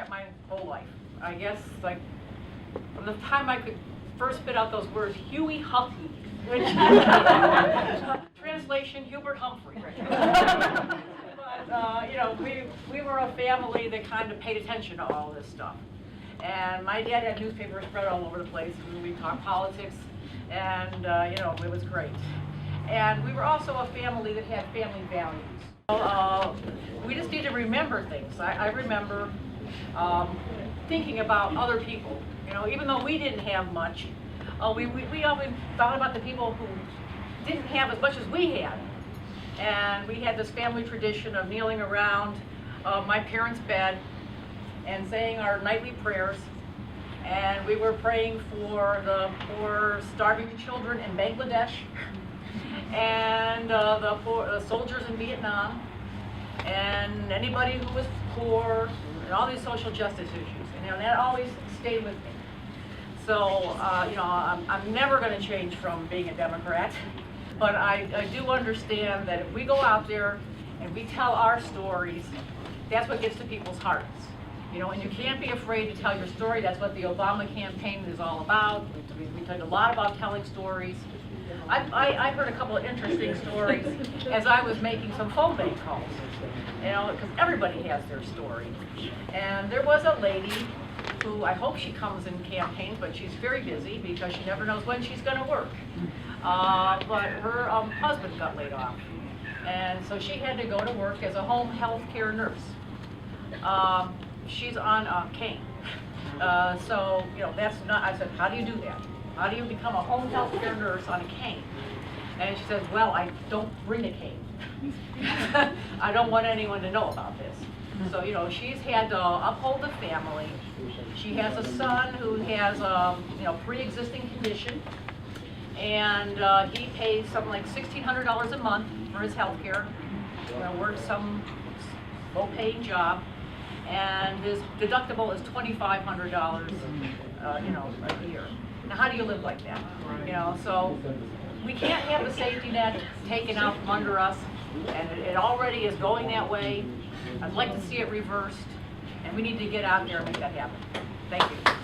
Democrat my whole life. I guess, like, from the time I could first spit out those words, Huey Huffy, which translation, Hubert Humphrey. But, you know, we were a family that kind of paid attention to all this stuff. And my dad had newspapers spread all over the place, and we talked politics, and, you know, it was great. And we were also a family that had family values. We just need to remember things. I remember thinking about other people. You know, even though we didn't have much, we always thought about the people who didn't have as much as we had. And we had this family tradition of kneeling around my parents' bed and saying our nightly prayers. And we were praying for the poor, starving children in Bangladesh, and the soldiers in Vietnam, and anybody who was poor, and all these social justice issues. And, you know, that always stayed with me. So, you know, I'm never going to change from being a Democrat, but I do understand that if we go out there and we tell our stories, that's what gets to people's hearts. You know, and you can't be afraid to tell your story. That's what the Obama campaign is all about. We talked a lot about telling stories. I heard a couple of interesting stories as I was making some phone bank calls, you know, because everybody has their story. And there was a lady who, I hope she comes in campaigns, but she's very busy because she never knows when she's going to work. But her husband got laid off, and so she had to go to work as a home health care nurse. She's on cane. So, you know, that's not, I said, how do you do that? How do you become a home health care nurse on a cane? And she says, well, I don't bring a cane. I don't want anyone to know about this. So, you know, she's had to uphold the family. She has a son who has a, you know, pre-existing condition. And he pays something like $1,600 a month for his health care. You know, works some low-paying job. And his deductible is $2,500, you know, a year. Now, how do you live like that? You know, so we can't have the safety net taken out from under us, and it already is going that way. I'd like to see it reversed, and we need to get out there and make that happen. Thank you.